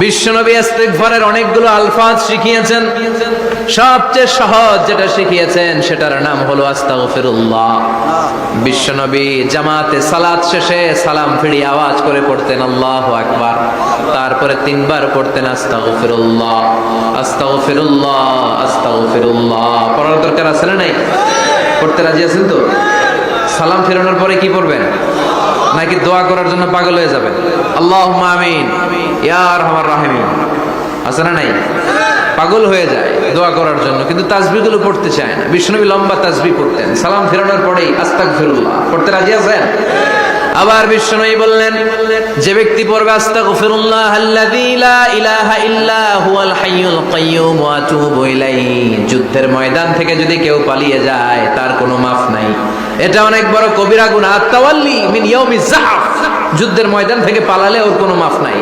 বিশ্বনবী ইস্তিগফারের অনেকগুলো আলফাজ শিখিয়েছেন। সবচেয়ে সহজ যেটা শিখিয়েছেন সেটার নাম হলো আস্তাগফিরুল্লাহ। বিশ্বনবী জামাতে সালাত শেষে সালাম ফিরিয়ে আওয়াজ করে পড়তেন আল্লাহু আকবার, তারপরে 3 বার পড়তেন আস্তাগফিরুল্লাহ আস্তাগফিরুল্লাহ আস্তাগফিরুল্লাহ। পড়ার দরকার আছে না নাই? পড়তে রাজি আছেন তো? সালাম ফেরানোর পরে কি পড়বেন? নাকি দোয়া করার জন্য পাগল হয়ে যাবেন? আল্লাহুম্মা আমিন ইয়া আরহামার রাহিমিন আছে না নাই? পাগল হয়ে যায় দোয়া করার জন্য, কিন্তু তাসবিহগুলো পড়তে চায় না। বিশ্বনবী লম্বা তাসবিহ পড়তেন, সালাম ফেরানোর পরেই আস্তাগফিরুল্লাহ পড়তে রাজি আছেন? আবার বিশ্বনবী বললেন, যে ব্যক্তি পড়বে আস্তাগফিরুল্লাহ আল্লাযী লা ইলাহা ইল্লা হুয়াল হাইয়ুল কাইয়্যুম ওয়া আতুবু ইলাইহি, যুদ্ধের ময়দান থেকে যদি কেউ পালিয়ে যায় তার কোনো মাফ নাই। এটা অনেক বড় কবিরা গুনাহ। আত-তাওয়াল্লি মিন ইয়াউমিজ যাহফ, যুদ্ধের ময়দান থেকে পালালে ওর কোনো মাফ নাই।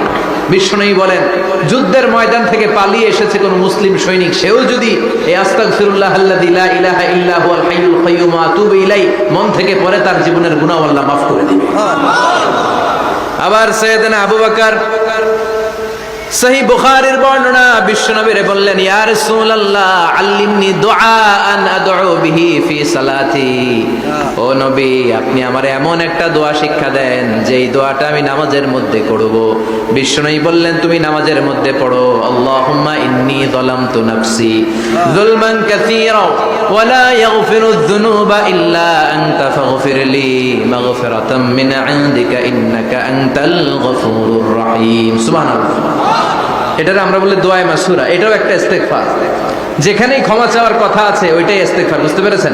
বিশ্বনবী বলেন, যুদ্ধের ময়দান থেকে পালিয়ে এসেছে কোন মুসলিম সৈনিক, সেও যদি এই আস্তাগফিরুল্লাহ আল্লাযী লা ইলাহা ইল্লা হুয়াল হাইয়ুল কাইয়্যুম ওয়া আতুবু ইলাইহি মন থেকে পড়ে, তার জীবনের গুনাহ আল্লাহ মাফ করে দিবেন। আবার সাইয়েদনা আবু বকর, সহিহ বুখারীর বর্ণনা, বিশ্বনবীরে বললেন, ইয়া রাসূলুল্লাহ আল্লিমনি দুআআন আদউ বিহি ফি সালাতি। ও নবী, আপনি আমারে এমন একটা দোয়া শিক্ষা দেন যেই দোয়াটা আমি নামাজের মধ্যে করব। বিশ্বনবী বললেন, তুমি নামাজের মধ্যে পড়ো, আল্লাহুম্মা ইন্নী যালামতু নাফসি যুলমান কাসীরা ওয়া লা ইয়াগফিরুয যুনুবা ইল্লা আনতা ফাগফিরলি মাগফিরাতাম মিন ইনদিকা ইন্নাকা আনতাল গফুরুর রহিম। সুবহানাল্লাহ। এটারে আমরা বলি দোয়ায়ে মাসুরা। এটাও একটা ইস্তিগফার, যেখানেই ক্ষমা চাওয়ার কথা আছে ওইটাই ইস্তিগফার। বুঝতে পেরেছেন?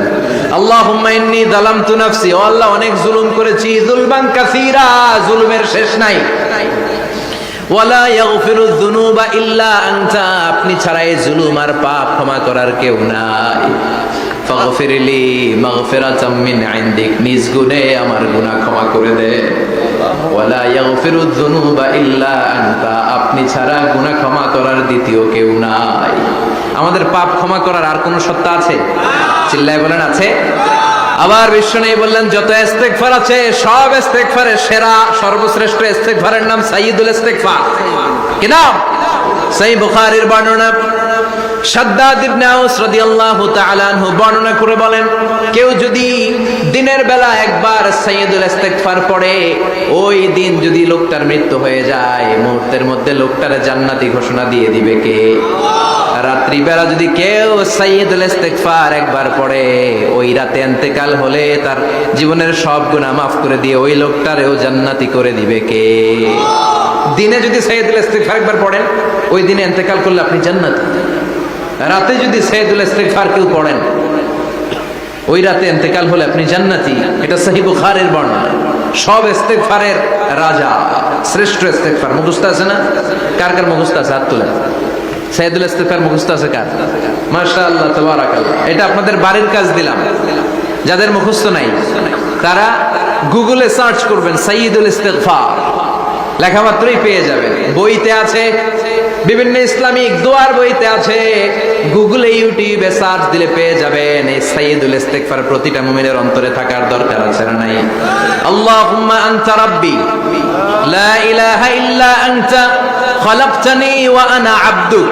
আল্লাহুম্মা ইন্নী যালামতু নাফসি, ও আল্লাহ অনেক জুলুম করেছি, যুলমান কাসীরা, জুলুমের শেষ নাই। ওয়া লা ইয়াগফিরুয যুনুবা ইল্লা আনতা, আপনি ছাড়া এই জুলুম আর পাপ ক্ষমা করার কেউ নাই। ফাগফিরলি মাগফিরাতাম মিন ইনদিক, নিজ গুণে আমার গুনাহ ক্ষমা করে দে। ওয়া লা ইয়াগফিরুয যুনুবা ইল্লা আনতা, আপনি ছাড়া গুনাহ ক্ষমা করার দ্বিতীয় কেউ নাই। আমাদের পাপ ক্ষমা করার আর কোন সত্তা আছে? চিল্লায় বলেন, আছে? আবার বিশ্বনবী বললেন, যত ইস্তিগফার আছে সব ইস্তিগফারের সেরা সর্বশ্রেষ্ঠ ইস্তিগফারের নাম সাইয়্যিদুল ইস্তিগফার। কি নাম? সহিহ বুখারীর বর্ণনা, শাদ্দাদ ইবনে আউস রাদিয়াল্লাহু তাআলা আনহু বর্ণনা করে বলেন, কেউ যদি দিনের বেলা একবার সাইয়্যিদুল ইস্তিগফার পড়ে, ওই দিন যদি লোকটার মৃত্যু হয়ে যায়, মুহূর্তের মধ্যে লোকটার জান্নাতি ঘোষণা দিয়ে দিবে কে? রাত্রি বেলা যদি কেউ সাইয়্যিদুল ইস্তিগফার একবার পড়ে, ওই রাতে ইন্তেকাল হলে তার জীবনের সব গুনাহ মাফ করে দিয়ে ওই লোকটারেও জান্নাতি করে দিবে কে? দিনে যদি সাইয়্যিদুল ইস্তিগফার একবার পড়েন, ওই দিনে ইন্তেকাল করলে আপনি জান্নাতি। রাতে যদি সাইয়্যিদুল ইস্তিগফার কেউ পড়েন, ওই রাতে ইন্তেকাল হলে আপনি জান্নাতি। এটা সহিহ বুখারীর বর্ণনা। সব ইস্তিগফারের রাজা, শ্রেষ্ঠ ইস্তিগফার। মুখস্থ আছে না? কার কার মুখস্থ আছে? হাত তোলেন। সাইয়্যিদুল ইস্তিগফার মুখস্থ আছে কার? মাশাআল্লাহ, তাবারাকাল্লাহ। এটা আপনাদের বাড়ির কাজ দিলাম। যাদের মুখস্থ নাই তারা গুগলে সার্চ করবেন সাইয়্যিদুল ইস্তিগফার, লেখা মাত্রই পেয়ে যাবেন। বইতে আছে, বিভিন্ন ইসলামিক দোয়ার বইতে আছে, গুগলে ইউটিউবে সার্চ দিলে পেয়ে যাবেন। এই সাইয়্যিদুল ইস্তিগফার প্রতিটা মুমিনের অন্তরে থাকার দরকার আছে না নাই? আল্লাহুম্মা আনতা রাব্বি লা ইলাহা ইল্লা আনতা খালাকতানি ওয়া আনা আবদুক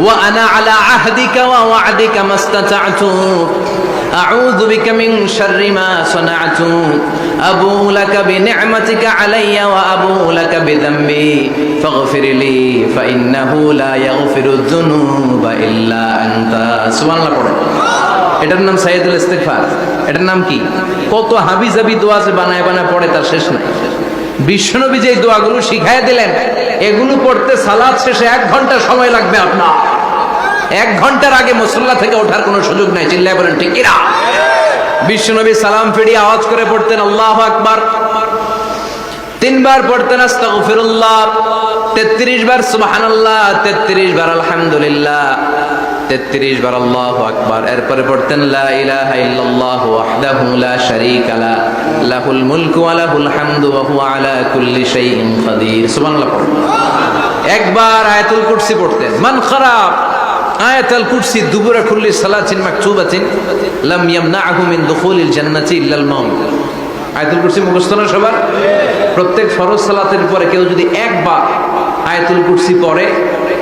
ওয়া আনা আলা আহদিকা ওয়া ওয়া'দিকা মাস্তাতা'তু আউযু বিকা মিন শাররি মা সানা'তু আবুউ লাকা বিনি'মাতিকা আলাইয়া ওয়া আবুউ লাকা বিযামবি ফাগফিরলি ফাইন্নাহু লা ইয়াগফিরুয যুনুবা ইল্লা আনতা। সুবহানাল্লাহ পড়ো। এটার নাম সাইয়্যিদুল ইস্তিগফার। এটার নাম কি? কত হাবিজাবি দোয়া যে বানায় বানায় পড়ে তার শেষ নাই। বিশ্বনবী যে দোয়াগুলো শিখায় দিলেন, এগুলো পড়তে সালাত শেষে 1 ঘন্টা সময় লাগবে আপনার। 1 ঘন্টার আগে মুসল্লা থেকে ওঠার কোনো সুযোগ নাই। চিল্লায় বলেন ঠিক কিনা? বিশ্বনবী সালাম ফিরিয়ে আওয়াজ করে পড়তেন আল্লাহু আকবার, 3 বার পড়তেন আস্তাগফিরুল্লাহ, 33 বার সুবহানাল্লাহ, 33 বার আলহামদুলিল্লাহ, 33 বার আল্লাহু আকবার। এরপরে পড়তেন লা ইলাহা ইল্লাল্লাহু ওয়াহদাহু লা শারীকা লা লাহুল মুলকু ওয়া লাহুল হামদু ওয়া হুয়া আলা কুল্লি শাইইন কাদির। সুবহানাল্লাহ পড়ুন। একবার আয়াতুল কুরসি পড়তেন। মান খারাপ আয়াতুল কুরসি দুবুরা কুল্লি সালাতিন মাকতুবাতিন লাম ইয়ামনাহু মিন দুখুলিল জান্নাতি ইল্লাল মাউত। আয়াতুল কুরসি মুখস্থ না সবার? প্রত্যেক ফরজ সালাতের পরে কেউ যদি একবার আয়াতুল কুরসি পড়ে,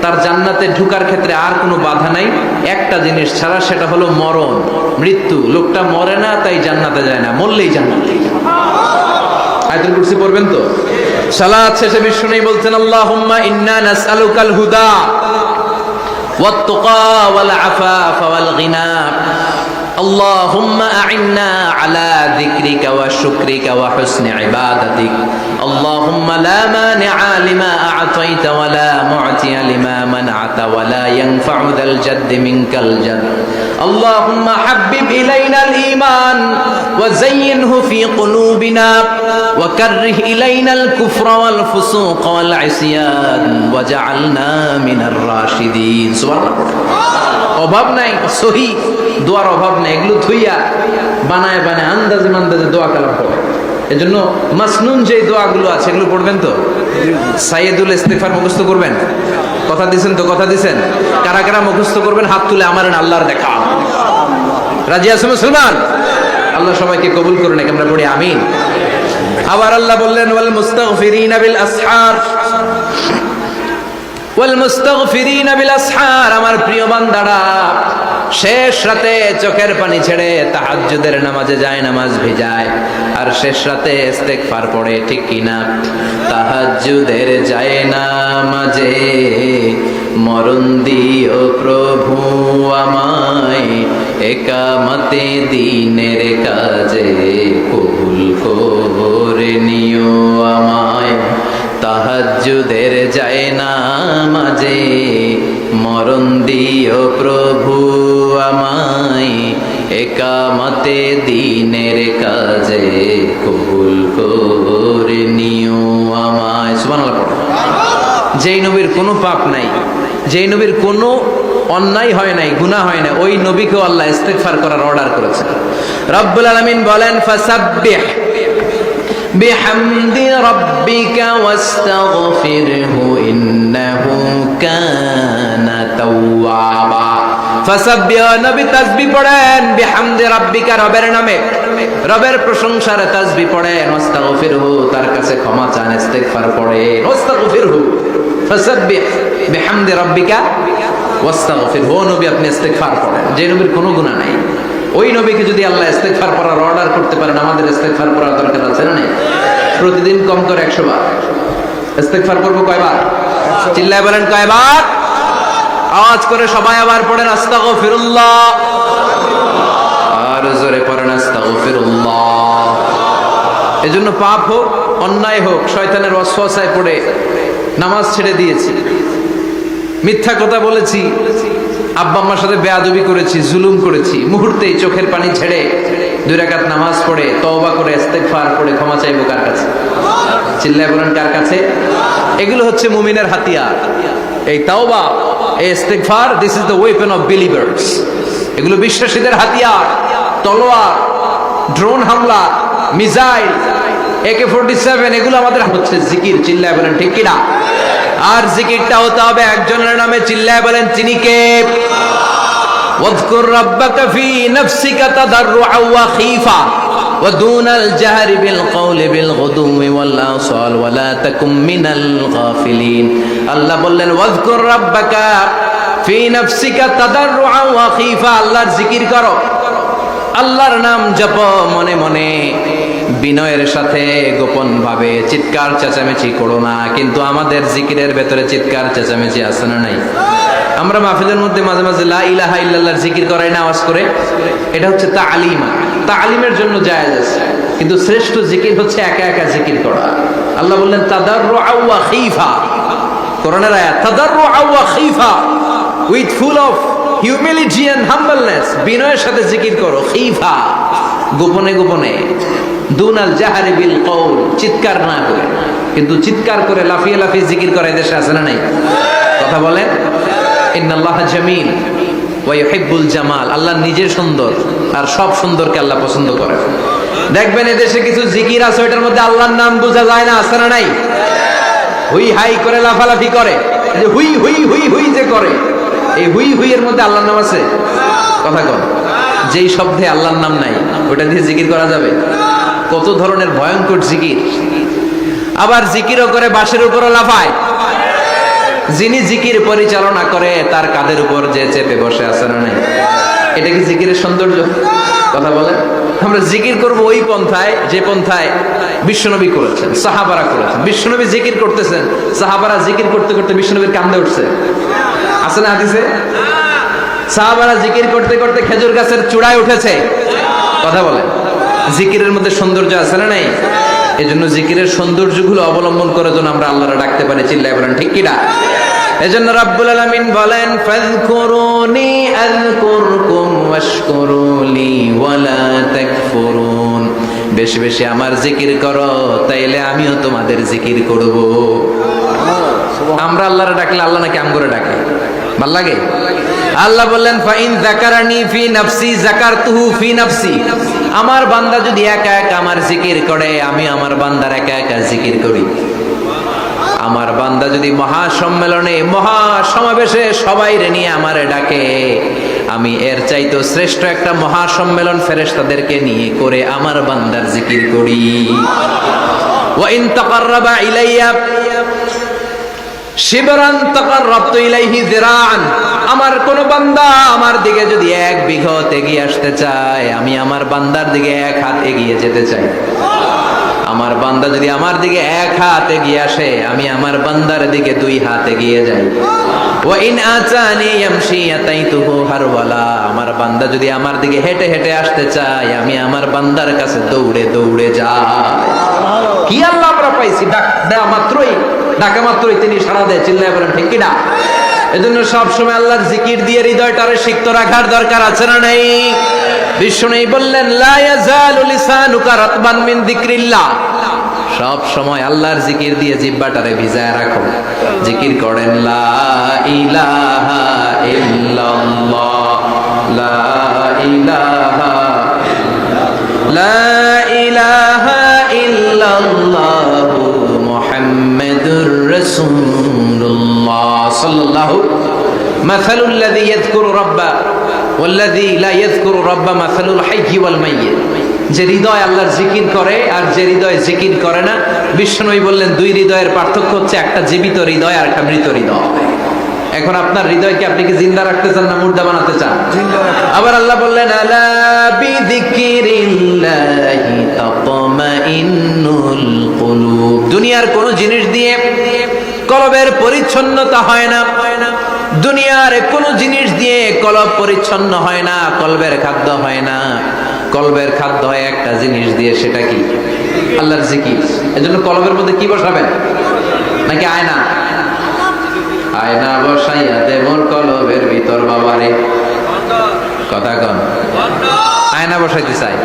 তার জান্নাতে ঢোকার ক্ষেত্রে আর কোনো বাধা নাই একটা জিনিস ছাড়া, সেটা হলো মরণ, মৃত্যু। লোকটা মরে না তাই জান্নাতে যায় না, মরলেই জান্নাতে। আয়াতুল কুরসি পড়বেন তো? সালাত শেষে বিশ্ব নেই বলছেন আল্লাহুম্মা ইন্না নাসআলুকাল হুদা ওয়াত তুকা ওয়াল আফাফা ওয়াল গিনা اللهم أعنا على ذكرك وشكرك وحسن عبادتك اللهم لا مانع لما أعطيت ولا معطي لما منعت ولا ينفع ذا الجد منك الجد اللهم حبب إلينا الإيمان وزينه في قلوبنا وكره إلينا الكفر والفسوق والعصيان وجعلنا من الراشدين سبحان الله অভাব নাই, সহি দোয়ার অভাব নাই, এগুলো থুইয়া বানায় বানায় আন্দাজে মান্দাজে দোয়া কালাম পড়ে। এজন্য মাসনুন যে দোয়াগুলো আছে এগুলো পড়বেন তো। সাইয়েদুল ইস্তিগফার মুখস্থ করবেন, কথা দিছেন তো? কথা দিছেন? কারা কারা মুখস্থ করবেন হাত তুলে আমার আল্লাহর দেখা। রাজি আছো মুসলমান? আল্লাহ সবাইকে কবুল করুন, আমরা পড়ি আমিন। আবার আল্লাহ বললেন ওয়াল মুস্তাগফিরিনা বিল আসহার, ওয়াল মুস্তাগফিরিনা বিল আসহার, আমার প্রিয় বান্দারা শেষ রাতে চোখের পানি ছেড়ে তাহাজ্জুদের নামাজে যায়, নামাজ ভিজায়, আর শেষ রাতে ইস্তেগফার পড়ে, ঠিক কিনা? তাহাজ্জুদের যায় নামাজে মরণ দিও প্রভু আমায়, একামতে দিনের কাজে কবুল করে নিও আমায়। তাহাজ্জুদের যায় নামাজে মরণ দিও প্রভু আমায়, একামতে দিনের কাজে কবুল করে নিও আমায়। সুবহানাল্লাহ পড়ো। যেই নবীর কোনো পাপ নাই, যেই নবীর কোনো অন্যায় হয় নাই, গুনাহ হয় না, ওই নবীকেও আল্লাহ ইস্তিগফার করার অর্ডার করেছেন। রব্বুল আলামিন বলেন ফাসাব্বিহ বিহামদি রাব্বিকা ওয়াস্তাগফিরহু ইন্নাহু কানা তাওয়াবা। ফাসাব্বিহ, নবী তাসবিহ পড়েন, বিহামদি রাব্বিকা, রবের নামে, রবের প্রশংসার তাসবিহ পড়েন, ওয়াস্তাগফিরহু, তার কাছে ক্ষমা চান, ইস্তিগফার পড়েন, ওয়াস্তাগফিরহু, ফাসাব্বিহ বিহামদি রাব্বিকা ওয়াস্তাগফিরহু। ও নবী আপনি ইস্তিগফার পড়েন, যে নবীর কোনো গুনাহ নাই, ওই নবীকে যদি আল্লাহ ইস্তিগফার করার অর্ডার করতে পারেন, আমাদের ইস্তিগফার করার দরকার আছে না? প্রতিদিন কম করে 100 বার ইস্তিগফার করব। কয়বার? চিল্লায় বলেন কয়বার? আওয়াজ করে সবাই আবার পড়েন আস্তাগফিরুল্লাহ, আর জোরে পড়েন আস্তাগফিরুল্লাহ। এজন্য পাপ হোক, অন্যায় হোক, শয়তানের ওয়াসওয়াসায় পড়ে নামাজ ছেড়ে দিয়েছি, মিথ্যা কথা বলেছি, আব্বা আম্মার সাথে বেয়াদবি করেছি, জুলুম করেছি, মুহূর্তেই চোখের পানি ছেড়ে 2 রাকাত নামাজ পড়ে তওবা করে ইস্তিগফার করে ক্ষমা চাইবো কার কাছে? চিল্লায় বলেন কার কাছে? এগুলো হচ্ছে মুমিনের হাতিয়ার। এই তওবা, এই ইস্তিগফার, this is the weapon of believers. এগুলো বিশ্বাসীদের হাতিয়ার। তলোয়ার, ড্রোন হামলা, মিসাইল, AK-47, এগুলো আমাদের হচ্ছে জিকির। চিল্লায় বলেন ঠিক কিনা? আর জিকিরটা হতে হবে একজনের নামে। চিল্লায় বলেন তিনি কে? ওয়াযকুর রাব্বাকা ফি নাফসিকা তাদাররুআন ওয়া খীফা ওয়া দুনাল জাহরি বিল কওলি বিল গুদুমি ওয়াল আসাল ওয়া লা তাকুম মিনাল গাফিলিন। আল্লাহ বললেন ওয়াযকুর রাব্বাকা ফি নাফসিকা তাদাররুআন ওয়া খীফা, আল্লাহর জিকির করো, আল্লাহর নাম জপো মনে মনে, বিনয়ের সাথে, গোপন ভাবে, চিৎকার চেঁচামেচি করো না। কিন্তু আমাদের জিকিরের ভেতরে চিৎকার চেঁচামেচি আছে না নাই? আমরা মাহফিলের মধ্যে মাঝে মাঝে লা ইলাহা ইল্লাল্লাহর জিকির করাই না আওয়াজ করে, এটা হচ্ছে তালিম, তালিমের জন্য জায়েজ আছে। কিন্তু শ্রেষ্ঠ জিকির হচ্ছে একা একা জিকির করা। আল্লাহ বললেন তাদাররুআন ওয়া খীফা, কোরআনের আয়াত, তাদাররুআন ওয়া খীফা, with full of humility and humbleness, বিনয়ের সাথে জিকির করো, খীফা, গোপনে গোপনে, দুনাল জাহারি বিল কওল, চিৎকার না করে। কিন্তু চিৎকার করে লাফিয়ে লাফিয়ে জিকির করা দেশে আছে না নাই? কথা বলেন। ইন্নাল্লাহা জামিল ওয়া ইউহিব্বুল জামাল, আল্লাহ নিজে সুন্দর, আর সব সুন্দরকে আল্লাহ পছন্দ করে। দেখবেন এদেশে কিছু জিকির আছে, ওইটার মধ্যে আল্লাহর নাম বোঝা যায় না, আছে না নাই? হুই হাই করে লাফালাফি করে, যে হুই হুই হুই হুই যে করে, এই হুই হুই এর মধ্যে আল্লাহর নাম আছে? কথা কন। যেই শব্দে আল্লাহর নাম নাই, ওটা দিয়ে জিকির করা যাবে? কত ধরনের ভয়ঙ্কর জিকির। আবার জিকিরও করে বাঁশের উপরও লাফায়, যিনি জিকির পরিচালনা করে তার কাঁধের উপর যে চেপে বসে আছে না নাই? এটা কি জিকিরের সৌন্দর্য? কথা বলেন। আমরা জিকির করব ওই পন্থায় যে পন্থায় বিশ্বনবী করেছেন, সাহাবারা করেছেন। বিশ্বনবী জিকির করতেছেন, সাহাবারা জিকির করতে করতে বিশ্বনবীর কান্দে উঠছে, আছে না হাদিসে? সাহাবারা জিকির করতে করতে খেজুর গাছের চূড়ায় উঠেছে। কথা বলেন। জিকিরের মধ্যে সৌন্দর্য আছে না নাই? এজন্য জিকিরের সৌন্দর্যগুলো অবলম্বন করে যেন আমরা আল্লাহরে ডাকতে পারি। চিল্লায় বলেন ঠিক কিনা? এজন্য রাব্বুল আলামিন বলেন, ফাযকুরুনি আযকুরকুম ওয়াশকুরুলি ওয়ালা তাকফুরুন। বেশি বেশি আমার জিকির করো, তাইলে আমিও তোমাদের জিকির করব। আমরা আল্লাহরে ডাকলে আল্লাহ নাকি আমগরে ডাকে? ভাল লাগে? আল্লাহ বললেন, ফাইন যাকারানি ফি নাফসি যাকারতুহু ফি নাফসি। আমার বান্দা যদি একা একা আমার জিকির করে, আমি আমার বান্দার একা একা জিকির করি। আমার বান্দা যদি মহাসম্মেলনে মহাসমাবেশে সবাই রে নিয়ে আমারে ডাকে, আমি এর চাইতো শ্রেষ্ঠ একটা মহাসম্মেলন ফেরেশতাদেরকে নিয়ে করে আমার বান্দার জিকির করি। ওয়া ইন তাকাররাবা ইলাইয়া শিবরান তাকাররাবতু ইলাইহি যিরাআন। আমার কোন বান্দা আমার দিকে যদি 1 বিঘত এগিয়ে আসতে চায়, আমি আমার বান্দার দিকে 1 হাত এগিয়ে যেতে চাই। আমার বান্দা যদি আমার দিকে 1 হাত এগিয়ে আসে, আমি আমার বান্দার দিকে 2 হাত এগিয়ে যাই। ওয়া ইন আতানি ইয়ামশি আতাইতুহু হারওয়ালা। আমার বান্দা যদি আমার দিকে হেঁটে হেঁটে আসতে চায়, আমি আমার বান্দার কাছে দৌড়ে দৌড়ে যাই। কি আল্লাহ আমরা পাইছি, ডাকা মাত্রই তিনি সাড়া দেয়। চিল্লায় বলেন ঠিক কিনা? এজন্য সব সময় আল্লাহর জিকির দিয়ে হৃদয়টারে সিক্ত রাখার দরকার আছে না নাই? বিষ্ণু বললেন, লা ইয়াজালু লিসানুকা রাতবান মিন যিকরিল্লাহ। সব সময় আল্লাহর জিকির দিয়ে জিহ্বাটারে ভিজায় রাখো। জিকির করেন, লা ইলাহা ইল্লাল্লাহ, লা ইলাহা, লা ইলাহা ইল্লাল্লাহু মুহাম্মাদুর রাসূলুল্লাহ সাল্লাল্লাহু। মাসালুল লাযী ইয়াযকুরু রাব্বা ওয়াল্লাযী লা ইয়াযকুরু রাব্বা মাসালুল হাইয়্যি ওয়াল মাইয়্যিত। যে হৃদয় আল্লাহর জিকির করে আর যে হৃদয় জিকির করে না, বিষ্ণুই বললেন 2 হৃদয়ের পার্থক্য হচ্ছে একটা জীবিত হৃদয় আর একটা মৃত হৃদয়। এখন আপনার হৃদয়কে আপনি কি জিন্দা রাখতে চান না মুর্দা বানাতে চান? আবার আল্লাহ বললেন, আলা বিযিকরিল্লাহি তাতমাইন্নুল কুলুব। দুনিয়ার কোন জিনিস দিয়ে কলবের পরিচ্ছন্নতা হয় না। দুনিয়ার কোন জিনিস দিয়ে কলব পরিচ্ছন্ন হয় না, কলবের খাদ্য হয় না। কলবের খাদ্য হয় একটা জিনিস দিয়ে, সেটা কি? আল্লাহর জিকির। এজন্য কলবের মধ্যে কি বসাবেন? নাকি আয়না? আয়না বসাইয়া দে মোর কলবের ভিতর বাবারে। কথা কন। আয়না বসাইতে চাই।